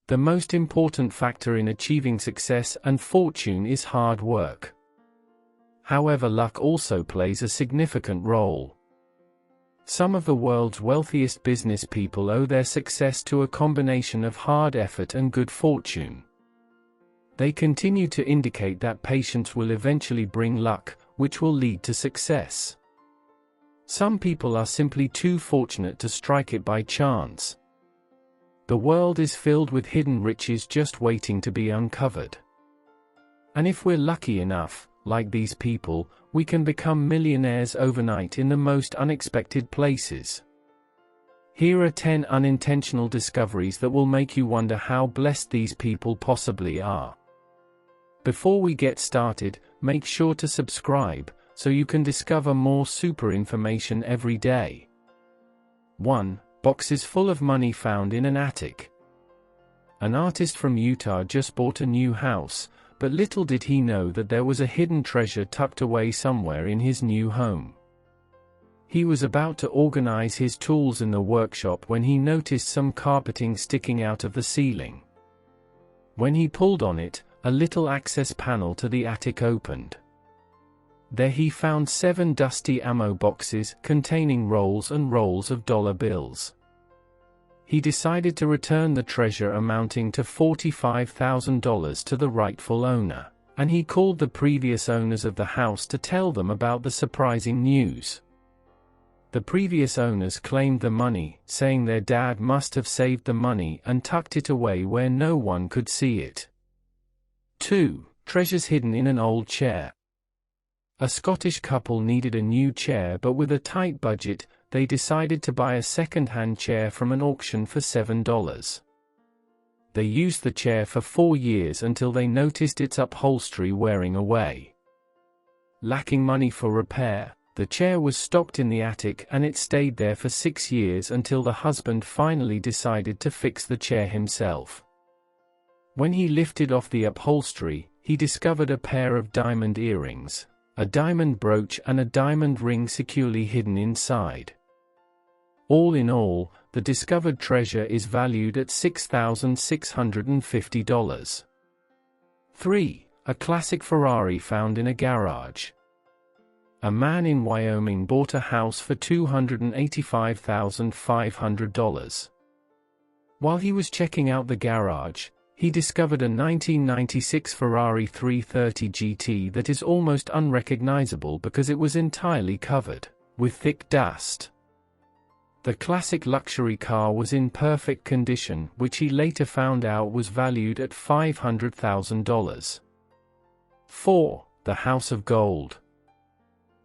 The most important factor in achieving success and fortune is hard work. However, luck also plays a significant role. Some of the world's wealthiest business people owe their success to a combination of hard effort and good fortune. They continue to indicate that patience will eventually bring luck, which will lead to success. Some people are simply too fortunate to strike it by chance. The world is filled with hidden riches just waiting to be uncovered. And if we're lucky enough, like these people, we can become millionaires overnight in the most unexpected places. Here are 10 unintentional discoveries that will make you wonder how blessed these people possibly are. Before we get started, make sure to subscribe, so you can discover more super information every day. 1. Boxes full of money found in an attic. An artist from Utah just bought a new house, but little did he know that there was a hidden treasure tucked away somewhere in his new home. He was about to organize his tools in the workshop when he noticed some carpeting sticking out of the ceiling. When he pulled on it, a little access panel to the attic opened. There he found 7 dusty ammo boxes containing rolls and rolls of dollar bills. He decided to return the treasure amounting to $45,000 to the rightful owner, and he called the previous owners of the house to tell them about the surprising news. The previous owners claimed the money, saying their dad must have saved the money and tucked it away where no one could see it. 2. Treasures hidden in an old chair. A Scottish couple needed a new chair, but with a tight budget, they decided to buy a second-hand chair from an auction for $7. They used the chair for 4 years until they noticed its upholstery wearing away. Lacking money for repair, the chair was stocked in the attic and it stayed there for 6 years until the husband finally decided to fix the chair himself. When he lifted off the upholstery, he discovered a pair of diamond earrings, a diamond brooch and a diamond ring securely hidden inside. All in all, the discovered treasure is valued at $6,650. 3. A classic Ferrari found in a garage. A man in Wyoming bought a house for $285,500. While he was checking out the garage, he discovered a 1996 Ferrari 330 GT that is almost unrecognizable because it was entirely covered with thick dust. The classic luxury car was in perfect condition, which he later found out was valued at $500,000. 4. The House of Gold.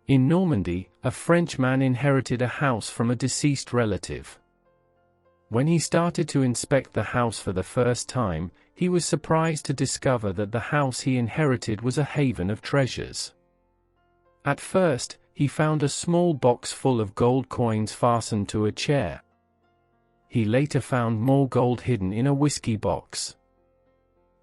In Normandy, a French man inherited a house from a deceased relative. When he started to inspect the house for the first time, he was surprised to discover that the house he inherited was a haven of treasures. At first, he found a small box full of gold coins fastened to a chair. He later found more gold hidden in a whiskey box.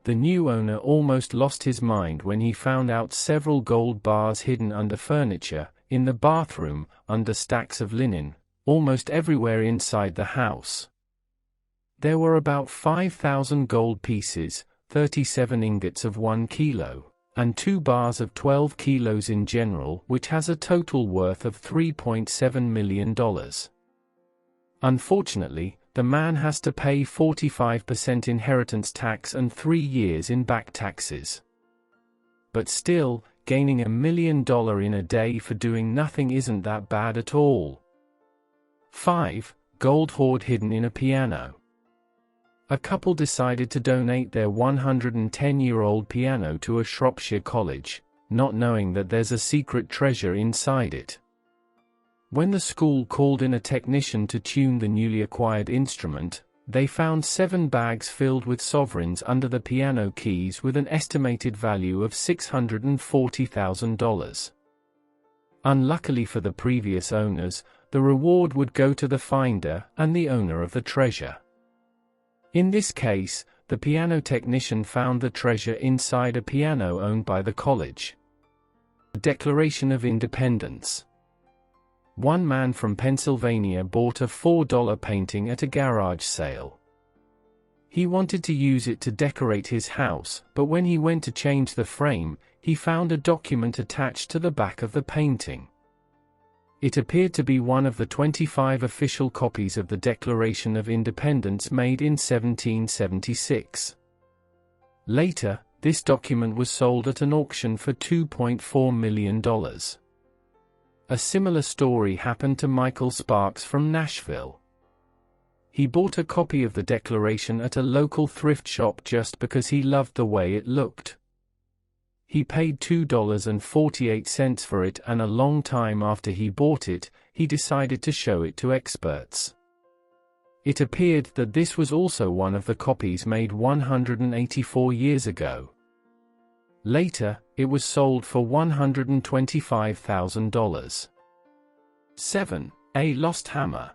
The new owner almost lost his mind when he found out several gold bars hidden under furniture, in the bathroom, under stacks of linen, almost everywhere inside the house. There were about 5,000 gold pieces, 37 ingots of 1 kilo, and 2 bars of 12 kilos in general, which has a total worth of $3.7 million. Unfortunately, the man has to pay 45% inheritance tax and 3 years in back taxes. But still, gaining $1 million in a day for doing nothing isn't that bad at all. 5. Gold hoard hidden in a piano. A couple decided to donate their 110-year-old piano to a Shropshire college, not knowing that there's a secret treasure inside it. When the school called in a technician to tune the newly acquired instrument, they found 7 bags filled with sovereigns under the piano keys with an estimated value of $640,000. Unluckily for the previous owners, the reward would go to the finder and the owner of the treasure. In this case, the piano technician found the treasure inside a piano owned by the college. The Declaration of Independence. One man from Pennsylvania bought a $4 painting at a garage sale. He wanted to use it to decorate his house, but when he went to change the frame, he found a document attached to the back of the painting. It appeared to be one of the 25 official copies of the Declaration of Independence made in 1776. Later, this document was sold at an auction for $2.4 million. A similar story happened to Michael Sparks from Nashville. He bought a copy of the Declaration at a local thrift shop just because he loved the way it looked. He paid $2.48 for it, and a long time after he bought it, he decided to show it to experts. It appeared that this was also one of the copies made 184 years ago. Later, it was sold for $125,000. 7. A lost hammer.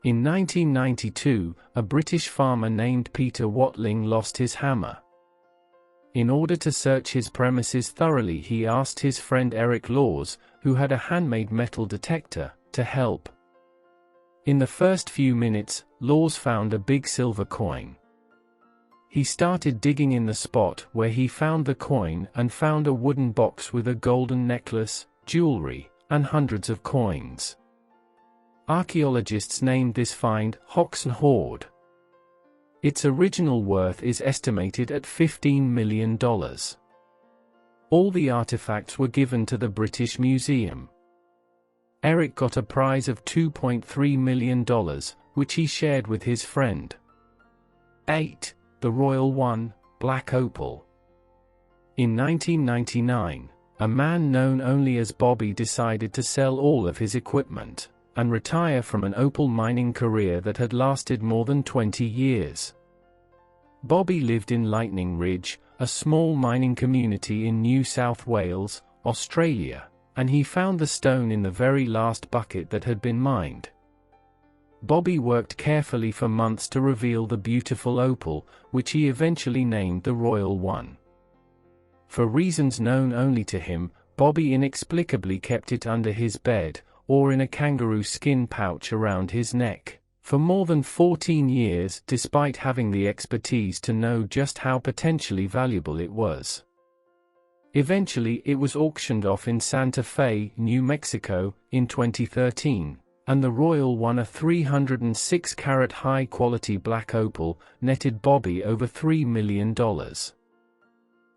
In 1992, a British farmer named Peter Watling lost his hammer. In order to search his premises thoroughly, he asked his friend Eric Laws, who had a handmade metal detector, to help. In the first few minutes, Laws found a big silver coin. He started digging in the spot where he found the coin and found a wooden box with a golden necklace, jewelry, and hundreds of coins. Archaeologists named this find Hoxne Hoard. Its original worth is estimated at $15 million. All the artifacts were given to the British Museum. Eric got a prize of $2.3 million, which he shared with his friend. 8. The Royal One, Black Opal. In 1999, a man known only as Bobby decided to sell all of his equipment and retire from an opal mining career that had lasted more than 20 years. Bobby lived in Lightning Ridge, a small mining community in New South Wales, Australia, and he found the stone in the very last bucket that had been mined. Bobby worked carefully for months to reveal the beautiful opal, which he eventually named the Royal One. For reasons known only to him, Bobby inexplicably kept it under his bed, or in a kangaroo skin pouch around his neck, for more than 14 years, despite having the expertise to know just how potentially valuable it was. Eventually it was auctioned off in Santa Fe, New Mexico, in 2013, and the Royal One, a 306-carat high-quality black opal, netted Bobby over $3 million.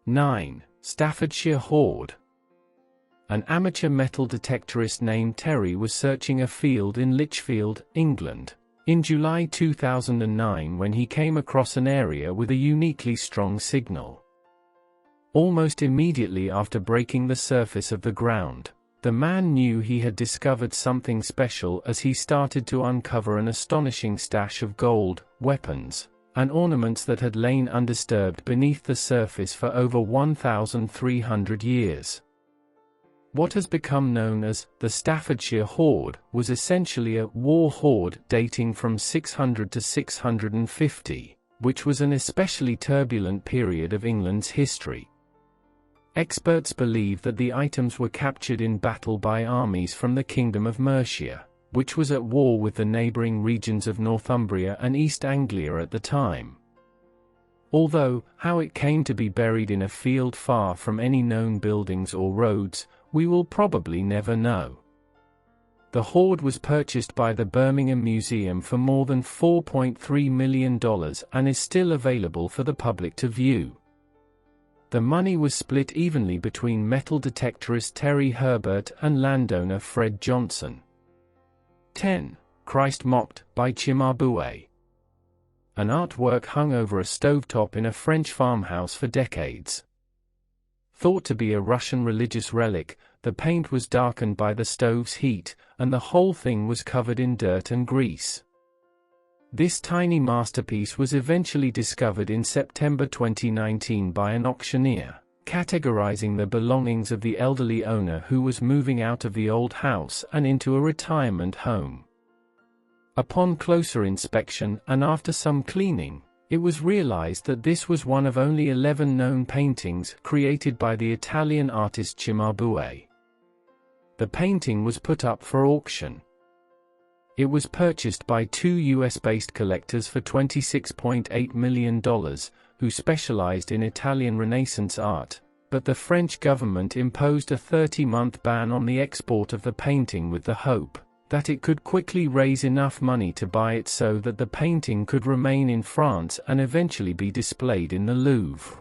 9. Staffordshire Hoard. An amateur metal detectorist named Terry was searching a field in Lichfield, England, in July 2009 when he came across an area with a uniquely strong signal. Almost immediately after breaking the surface of the ground, the man knew he had discovered something special as he started to uncover an astonishing stash of gold, weapons, and ornaments that had lain undisturbed beneath the surface for over 1,300 years. What has become known as the Staffordshire Hoard was essentially a war hoard dating from 600 to 650, which was an especially turbulent period of England's history. Experts believe that the items were captured in battle by armies from the Kingdom of Mercia, which was at war with the neighbouring regions of Northumbria and East Anglia at the time. Although, how it came to be buried in a field far from any known buildings or roads, we will probably never know. The hoard was purchased by the Birmingham Museum for more than $4.3 million and is still available for the public to view. The money was split evenly between metal detectorist Terry Herbert and landowner Fred Johnson. 10. Christ Mocked, by Cimabue. An artwork hung over a stovetop in a French farmhouse for decades. Thought to be a Russian religious relic, the paint was darkened by the stove's heat, and the whole thing was covered in dirt and grease. This tiny masterpiece was eventually discovered in September 2019 by an auctioneer, categorizing the belongings of the elderly owner who was moving out of the old house and into a retirement home. Upon closer inspection and after some cleaning, it was realized that this was one of only 11 known paintings created by the Italian artist Cimabue. The painting was put up for auction. It was purchased by two US-based collectors for $26.8 million, who specialized in Italian Renaissance art, but the French government imposed a 30-month ban on the export of the painting with the hope that it could quickly raise enough money to buy it so that the painting could remain in France and eventually be displayed in the Louvre.